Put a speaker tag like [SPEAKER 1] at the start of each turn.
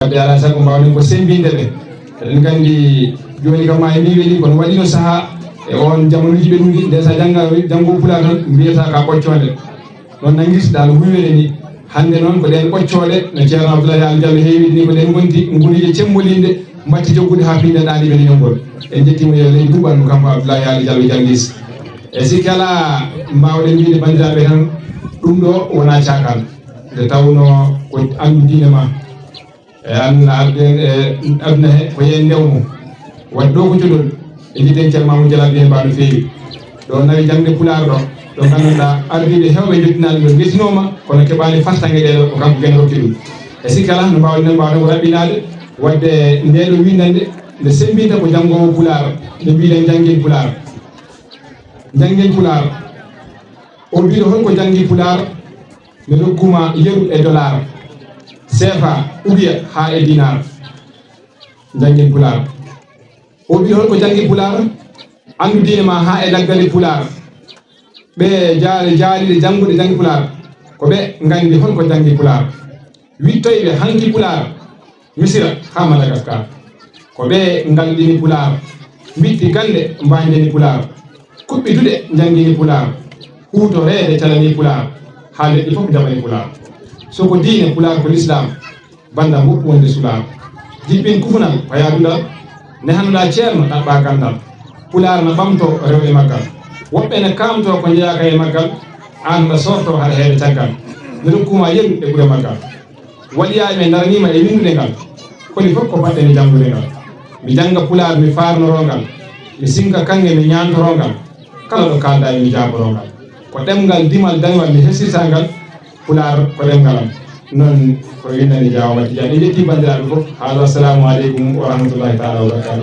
[SPEAKER 1] wadde ala sago mbawden ko sembinde ɓe eɗen kandi joni kam ma e mi weeli kono waɗino saaha e on jamonuji ɓe ɗum nde sa janggo pulaar tan mbiyata ka ɓoccode ɗon nanguirtoɗa no huywede ni hande noon ko ɗen ɓoccode no ceerno Abdoulaye Al Diallo heewi ni ko ɗen gonti gurije cembolinde mbatti joggude ha finde ɗaɗi ɓe ñongol en jettimo yo ley duɓanno kanko Abdoulaye Al Diallo jangguis e sikki ala mbawɗen wiide bandiraɓe tan ɗum ɗo wona cakal nde tawno ko andu diine ma e an arden e aduna he ko yen ndewmo wadde ɗo ko coɗol e jitten ceerno Mamadou Diallo bien mbaɗo feewi ɗo nawi jangde pulaar ɗo ɗo ganduɗa ardiɓe hewɓe jettinaɗi ɗo gettinoma kono keɓani fartangue ɗeɗo ko kanko guene hokki ɗum e sikki ala no mbawɗen mbawɗen ko raɓɓinade wadde ndeɗo windande nde sembinta ko janggowo pulaar nde mbiɗen janggel pulaar janggel pulaar o mbiɗo holko janggi pulaar mi rokkuma yeru e dollar CFA ubiya ha e dinar janggel pulaar o mbiɗo holko janggi pulaar andu diine ma ha e daggali pulaar ɓe jaaliɗe jangguɗe janggi pulaar ko ɓe gandi holko janggi pulaar wittoyɓe hanki pulaar misira ha Madagascar ko ɓe ngaldini pulaar witti gande mbandini pulaar kuɓɓitude jangini pulaar hutorede calani pulaar ha leƴƴi fof jaɓani pulaar soko diine pulaar ko l'islam banda huɓɓu wonde sulaar jiɓɓin kufunal payadudal ne hannuɗa ceerno ɗaɓɓa gandal pulaar no ɓamto rewɓe maggal woɓɓe ne kamto ko jeeyaka e maggal an ɗa sorto haɗa heeɗe caggal mi rokkuma yeru e ɓuure maggal waɗiyaɓe daranima e windude ngal koni fof ko baɗɗen e janggude ngal mi janga pulaar mi farnorongal mi sinka kange mi ñantorogal kala ɗo kalda mi jaborongal ko ɗemgal dimal dañwal mi hessirta ngal pulaar ko ɗemgalam noon ko windani Diaw Mati Diagne en jetti bandiraɓe fof haalo assalamu aleykum wa rahmatullahi taala wa barakatuh